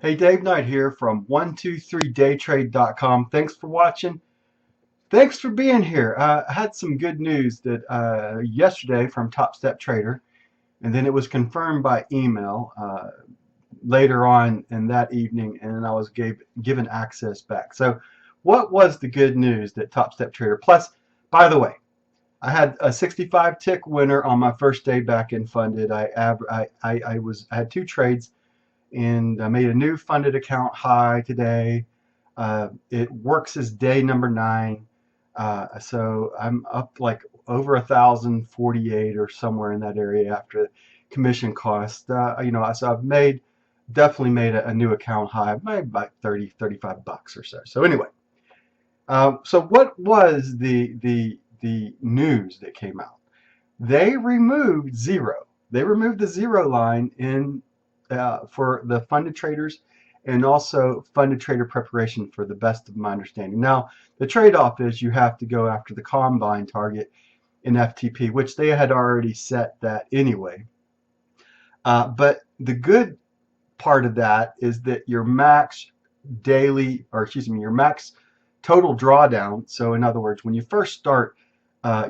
Hey, Dave Knight here from 123daytrade.com. Thanks for watching. Thanks for being here. I had some good news that yesterday from TopStep Trader, and then it was confirmed by email later on in that evening, and I was given access back. So, what was the good news that TopStep Trader? Plus, by the way, I had a 65 tick winner on my first day back in funded. I had two trades and I made a new funded account high today. It works as day number 9. So I'm up like over 1,048 or somewhere in that area after commission cost. So I've definitely made a new account high, maybe about 35 bucks or so. So anyway, so what was the news that came out? They removed zero. They removed the zero line in for the funded traders and also funded trader preparation, for the best of my understanding. Now, the trade-off is you have to go after the combine target in FTP, which they had already set that anyway. But the good part of that is that your max your max total drawdown. So in other words, when you first start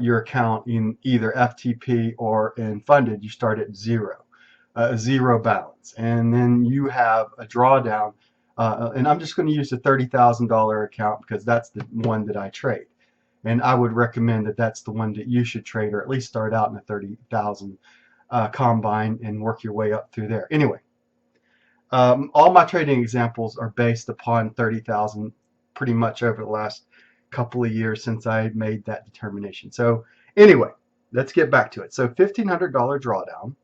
your account in either FTP or in funded, you start at zero balance, and then you have a drawdown. And I'm just going to use the $30,000 account because that's the one that I trade, and I would recommend that that's the one that you should trade, or at least start out in a 30,000 combine and work your way up through there. Anyway, all my trading examples are based upon 30,000 pretty much over the last couple of years since I made that determination. So anyway, let's get back to it. So $1,500 drawdown.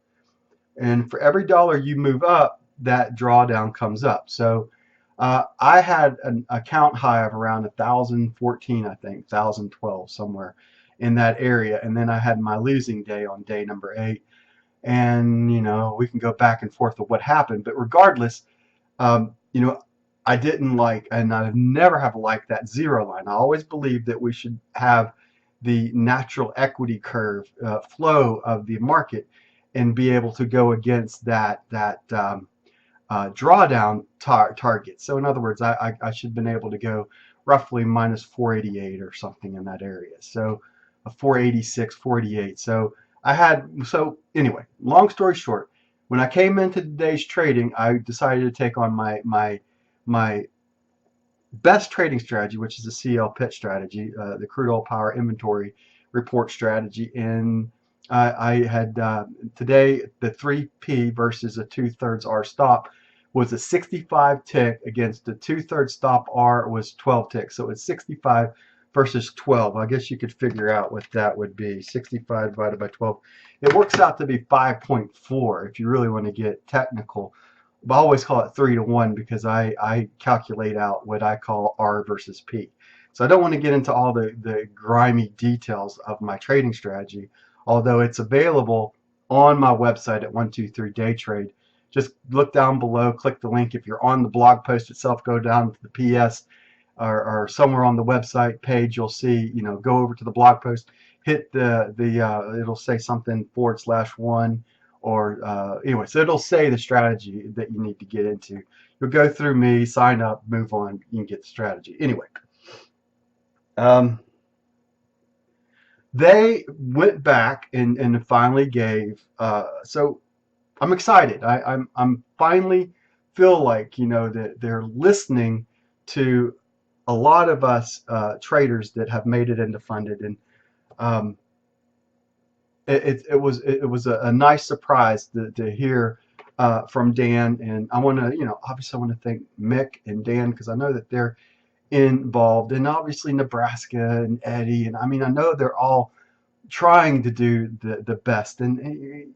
And for every dollar you move up, that drawdown comes up. So I had an account high of around 1,014, I think, 1,012, somewhere in that area. And then I had my losing day on day number 8. And, we can go back and forth of what happened. But regardless, I didn't like, and I never have liked that zero line. I always believed that we should have the natural equity curve flow of the market and be able to go against that drawdown target. So in other words, I should have been able to go roughly minus 488 or something in that area. So a 486, 488. So anyway, long story short, when I came into today's trading, I decided to take on my best trading strategy, which is the CL pit strategy, the crude oil power inventory report strategy. And I had today the 3P versus a 2/3 R stop was a 65 tick against the 2/3 stop R was 12 ticks. So it's 65 versus 12. I guess you could figure out what that would be. 65 divided by 12. It works out to be 5.4 if you really want to get technical. But I always call it 3-to-1 because I calculate out what I call R versus P. So I don't want to get into all the grimy details of my trading strategy, although it's available on my website at 123daytrade. Just look down below, click the link. If you're on the blog post itself, go down to the PS or somewhere on the website page, you'll see, go over to the blog post, hit it'll say something /1, or anyway, so it'll say the strategy that you need to get into. You'll go through me, sign up, move on, you can get the strategy. Anyway, they went back and finally gave. So I'm excited. I'm finally feel like that they're listening to a lot of us traders that have made it into funded, and it was a nice surprise to hear from Dan. And I want to obviously I want to thank Mick and Dan because I know that they're involved, and obviously Nebraska and Eddie, and I know they're all trying to do the best, and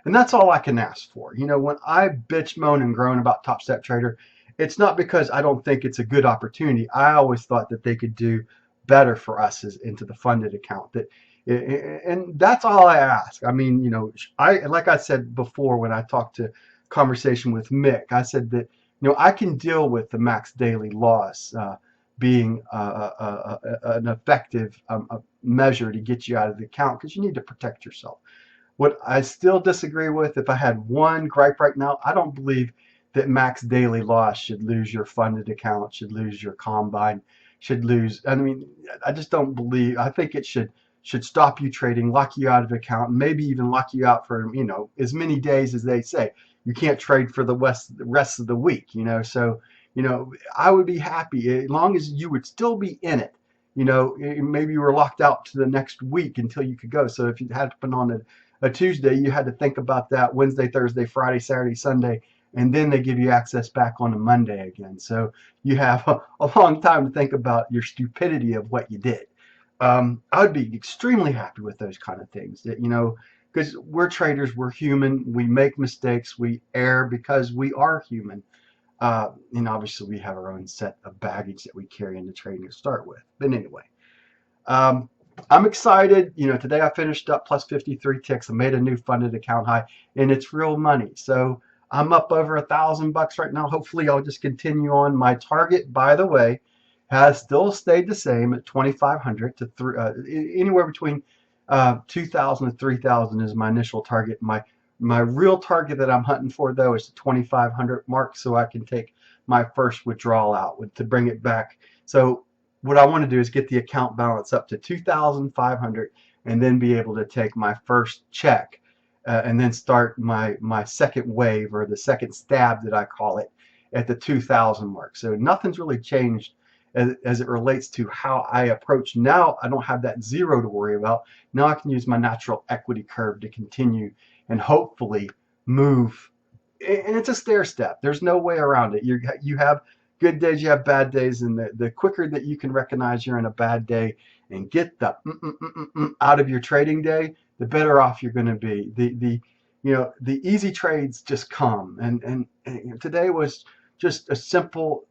that's all I can ask for. When I bitch, moan, and groan about TopStep Trader, it's not because I don't think it's a good opportunity. I always thought that they could do better for us into the funded account. And that's all I ask. Like I said before when I talked to conversation with Mick, I said that I can deal with the max daily loss being an effective measure to get you out of the account, because you need to protect yourself. What I still disagree with, if I had one gripe right now, I don't believe that max daily loss should lose your funded account, should lose your combine, should lose. I mean, I just don't believe. I think it should stop you trading, lock you out of the account, and maybe even lock you out for as many days as they say. You can't trade for the rest of the week. So I would be happy as long as you would still be in it. Maybe you were locked out to the next week until you could go. So if you had to put on a Tuesday, you had to think about that Wednesday, Thursday, Friday, Saturday, Sunday, and then they give you access back on a Monday again. So you have a long time to think about your stupidity of what you did. I would be extremely happy with those kind of things. Because we're traders, we're human, we make mistakes, we err because we are human. And obviously we have our own set of baggage that we carry into trading to start with. But anyway, I'm excited. Today I finished up plus 53 ticks. I made a new funded account high, and it's real money. So I'm up over $1,000 right now. Hopefully I'll just continue on. My target, by the way, has still stayed the same at 2,500 to anywhere between 2,000 to 3,000 is my initial target. My real target that I'm hunting for, though, is the 2,500 mark, so I can take my first withdrawal out to bring it back. So what I want to do is get the account balance up to 2,500 and then be able to take my first check and then start my second wave, or the second stab that I call it, at the 2,000 mark. So nothing's really changed as it relates to how I approach. Now I don't have that zero to worry about. Now I can use my natural equity curve to continue and hopefully move. And it's a stair step. There's no way around it. You have good days, you have bad days, and the quicker that you can recognize you're in a bad day and get the out of your trading day, the better off you're going to be. The easy trades just come, and today was just a simple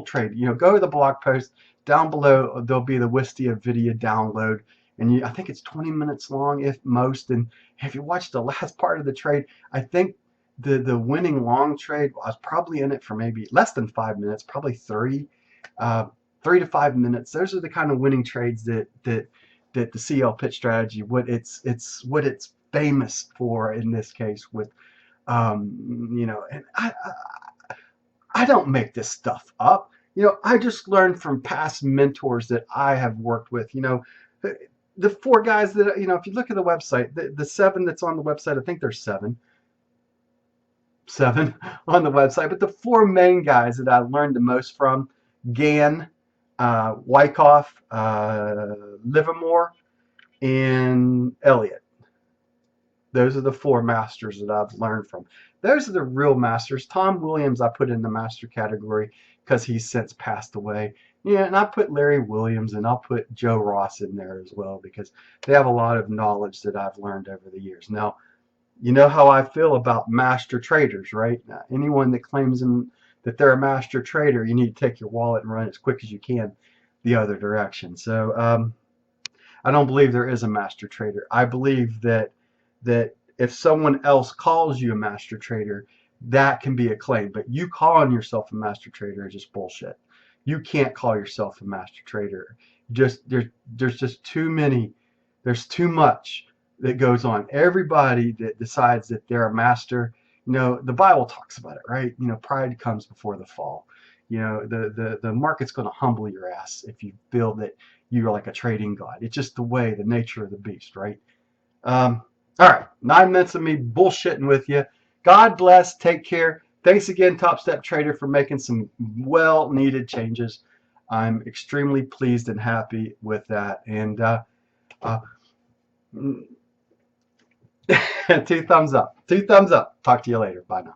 trade. Go to the blog post down below. There'll be the Wistia video download, and I think it's 20 minutes long, if most. And if you watch the last part of the trade, I think the winning long trade, I was probably in it for maybe less than 5 minutes, probably 3 to 5 minutes. Those are the kind of winning trades that the CL pitch strategy, what it's famous for in this case. With and I don't make this stuff up. I just learned from past mentors that I have worked with. The 4 guys that, if you look at the website, the 7 that's on the website, I think there's 7 on the website, but the 4 main guys that I learned the most from: Gann, Wyckoff, Livermore, and Elliott. Those are the 4 masters that I've learned from. Those are the real masters. Tom Williams I put in the master category because he's since passed away. Yeah, and I put Larry Williams, and I'll put Joe Ross in there as well, because they have a lot of knowledge that I've learned over the years. Now, you know how I feel about master traders, right? Anyone that claims that they're a master trader, you need to take your wallet and run as quick as you can the other direction. So I don't believe there is a master trader. I believe that if someone else calls you a master trader, that can be a claim. But you calling yourself a master trader is just bullshit. You can't call yourself a master trader. There's just too many. There's too much that goes on. Everybody that decides that they're a master, the Bible talks about it, right? Pride comes before the fall. The market's going to humble your ass if you feel that you're like a trading god. It's just the nature of the beast, right? All right, 9 minutes of me bullshitting with you. God bless. Take care. Thanks again, TopStep Trader, for making some well-needed changes. I'm extremely pleased and happy with that. And 2 thumbs up. 2 thumbs up. Talk to you later. Bye now.